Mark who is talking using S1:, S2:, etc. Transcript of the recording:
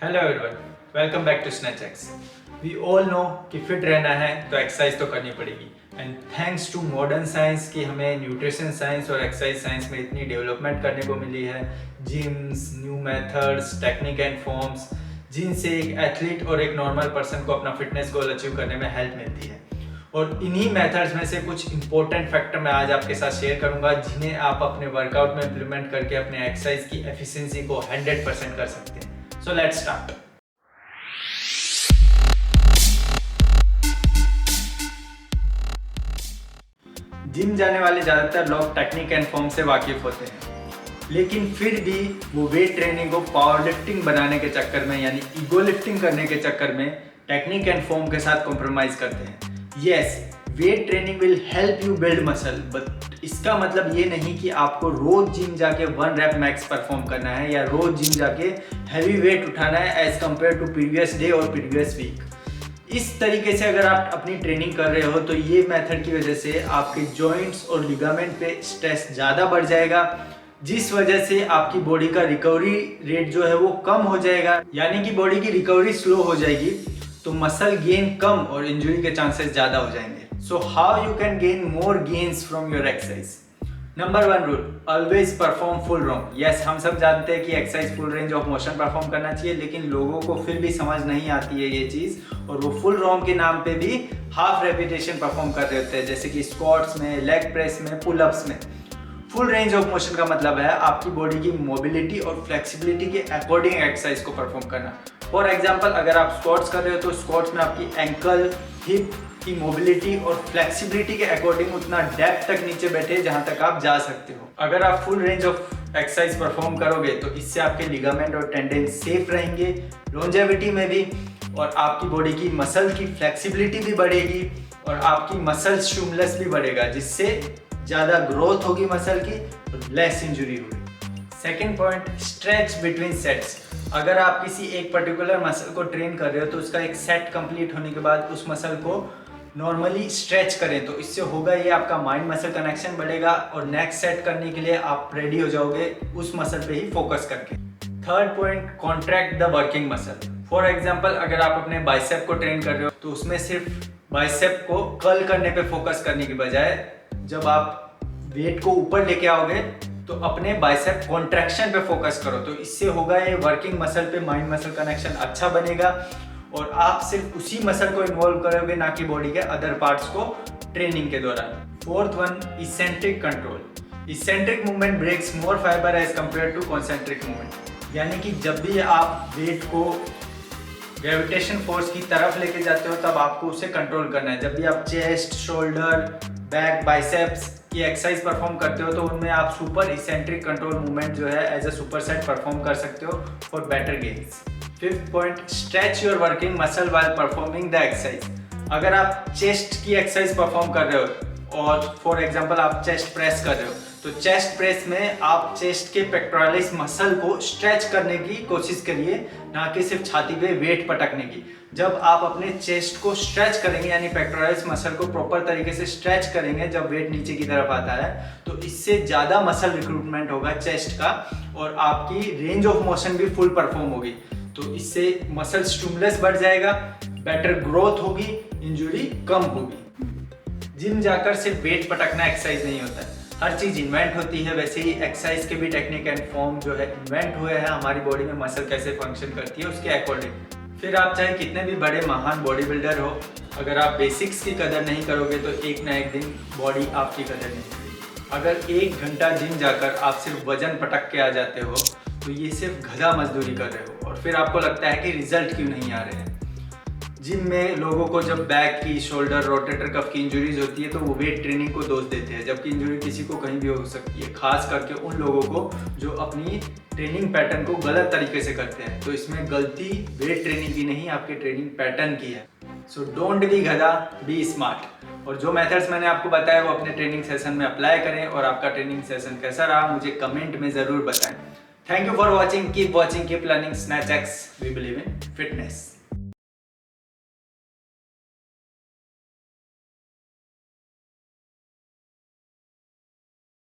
S1: Hello everyone, welcome back to SnatchX. We all know कि फिट रहना है तो एक्सरसाइज तो करनी पड़ेगी and thanks to modern science कि हमें न्यूट्रिशन साइंस और एक्सरसाइज साइंस में इतनी डेवलपमेंट करने को मिली है। Gyms, new methods, technique and forms जिनसे एक एथलीट और एक नॉर्मल पर्सन को अपना फिटनेस गोल अचीव करने में हेल्प मिलती है। और इन्हीं मेथड्स में से कुछ इंपॉर्टेंट फैक्टर मैं आज आपके साथ शेयर करूंगा जिन्हें आप अपने वर्कआउट में इंप्लीमेंट करके अपने एक्सरसाइज की एफिशिएंसी को 100% कर सकते हैं। So let's start. जिम जाने वाले ज़्यादातर लोग टेक्निक एंड फॉर्म से वाकिफ होते हैं, लेकिन फिर भी वो वेट ट्रेनिंग को पावर लिफ्टिंग बनाने के चक्कर में यानी ईगो लिफ्टिंग करने के चक्कर में टेक्निक एंड फॉर्म के साथ कॉम्प्रोमाइज करते हैं। Yes, weight training will help you build muscle, but इसका मतलब ये नहीं कि आपको रोज जिम जाके 1 rep मैक्स परफॉर्म करना है या रोज जिम जाके हैवी वेट उठाना है as compare to previous day और प्रीवियस वीक। इस तरीके से अगर आप अपनी ट्रेनिंग कर रहे हो तो ये मेथड की वजह से आपके जॉइंट्स और लिगामेंट पे स्ट्रेस ज़्यादा बढ़ जाएगा, जिस वजह से आपकी बॉडी का रिकवरी रेट जो है वो कम हो जाएगा, यानी कि बॉडी की रिकवरी स्लो हो जाएगी, तो मसल गेन कम और इंजरी के चांसेस ज़्यादा हो जाएंगे। So how you can gain more gains from your exercise? Number 1 rule, always perform full ROM. Yes, हम सब जानते हैं कि exercise full range of motion perform करना चाहिए, लेकिन लोगों को फिर भी समझ नहीं आती है ये चीज़, और वो फुल ROM के नाम पे भी हाफ रेपिटेशन परफॉर्म कर रहे होते हैं, जैसे कि स्क्वाट्स में, लेग प्रेस में, पुलअप्स में। फुल रेंज ऑफ मोशन का मतलब है आपकी बॉडी की मोबिलिटी और फ्लेक्सिबिलिटी के अकॉर्डिंग एक्सरसाइज को परफॉर्म करना। फॉर एग्जाम्पल, अगर आप स्क्वाट्स कर रहे हो तो स्क्वाट्स में आपकी एंकल, हिप की मोबिलिटी और फ्लेक्सिबिलिटी के अकॉर्डिंग उतना डेप्थ तक नीचे बैठे जहां तक आप जा सकते हो। अगर आप full range of exercise perform करोगे तो इससे आपके लिगामेंट और टेंडन सेफ रहेंगे लॉन्जेविटी में भी, और आपकी बॉडी की मसल की फ्लेक्सिबिलिटी भी बढ़ेगी और आपकी मसल स्टिमुलस भी बढ़ेगा, जिससे ज़्यादा ग्रोथ होगी मसल की और लेस इंजुरी होगी। Second point, stretch between sets. अगर आप किसी एक पर्टिकुलर मसल को ट्रेन कर रहे हो तो उसका एक सेट कंप्लीट होने के बाद उस मसल को नॉर्मली स्ट्रेच करें, तो इससे होगा ये आपका माइंड मसल कनेक्शन बढ़ेगा और नेक्स्ट सेट करने के लिए आप रेडी हो जाओगे उस मसल पे ही फोकस करके। Third point, contract the working muscle. For example, अगर आप अपने बाइसेप को ट्रेन कर रहे हो तो उसमें सिर्फ बाइसेप को कर्ल करने पे फोकस करने की बजाय जब आप वेट को ऊपर लेके आओगे तो अपने बाइसेप कॉन्ट्रैक्शन पे फोकस करो, तो इससे होगा ये वर्किंग मसल पे माइंड मसल कनेक्शन अच्छा बनेगा और आप सिर्फ उसी मसल को इन्वॉल्व करोगे, ना कि बॉडी के अदर पार्ट्स को ट्रेनिंग के दौरान। Fourth one, eccentric control. Eccentric movement breaks more fiber as compare to concentric movement, यानी कि जब भी आप वेट को ग्रेविटेशन फोर्स की तरफ लेके जाते हो तब आपको उसे कंट्रोल करना है। जब भी आप चेस्ट, शोल्डर, बैक, बाइसेप्स की एक्सरसाइज परफॉर्म करते हो तो उनमें आप सुपर इसेंट्रिक कंट्रोल मूवमेंट जो है as a super set perform कर सकते हो for better gains. Fifth point, stretch your working muscle while performing the exercise. अगर आप चेस्ट की एक्सरसाइज परफॉर्म कर रहे हो और फॉर एग्जांपल आप चेस्ट प्रेस कर रहे हो, तो चेस्ट प्रेस में आप चेस्ट के पेक्टोरलिस मसल को स्ट्रेच करने की कोशिश करिए, ना कि सिर्फ छाती पे वेट पटकने की। जब आप अपने चेस्ट को स्ट्रेच करेंगे यानी पेक्टोरलिस मसल को प्रॉपर तरीके से स्ट्रेच करेंगे जब वेट नीचे की तरफ आता है, तो इससे ज़्यादा मसल रिक्रूटमेंट होगा चेस्ट का और आपकी रेंज ऑफ मोशन भी फुल परफॉर्म होगी, तो इससे मसल स्टिमुलस बढ़ जाएगा, बेटर ग्रोथ होगी, इंजुरी कम होगी। जिम जाकर सिर्फ वेट पटकना एक्सरसाइज नहीं होता है, हर चीज़ इन्वेंट होती है, वैसे ही एक्सरसाइज के भी टेक्निक एंड फॉर्म जो है इन्वेंट हुए हैं हमारी बॉडी में मसल कैसे फंक्शन करती है उसके अकॉर्डिंग। फिर आप चाहे कितने भी बड़े महान बॉडी बिल्डर हो, अगर आप बेसिक्स की कदर नहीं करोगे तो एक ना एक दिन बॉडी आपकी कदर नहीं करेगी। अगर 1 घंटा जिम जाकर आप सिर्फ वजन पटक के आ जाते हो तो ये सिर्फ गधा मजदूरी कर रहे हो, और फिर आपको लगता है कि रिजल्ट क्यों नहीं आ रहे हैं। जिम में लोगों को जब बैक की, शोल्डर, रोटेटर कफ की इंजरीज होती है तो वो वेट ट्रेनिंग को दोष देते हैं, जबकि इंजरी किसी को कहीं भी हो सकती है, खास करके उन लोगों को जो अपनी ट्रेनिंग पैटर्न को गलत तरीके से करते हैं। तो इसमें गलती वेट ट्रेनिंग की नहीं, आपके ट्रेनिंग पैटर्न की है। सो डोंट बी गधा, बी स्मार्ट। और जो मेथड्स मैंने आपको बताया वो अपने ट्रेनिंग सेशन में अप्लाई करें, और आपका ट्रेनिंग सेशन कैसा रहा मुझे कमेंट में ज़रूर बताएं। Thank you for watching, keep watching, keep learning. SnatchX, we believe in fitness.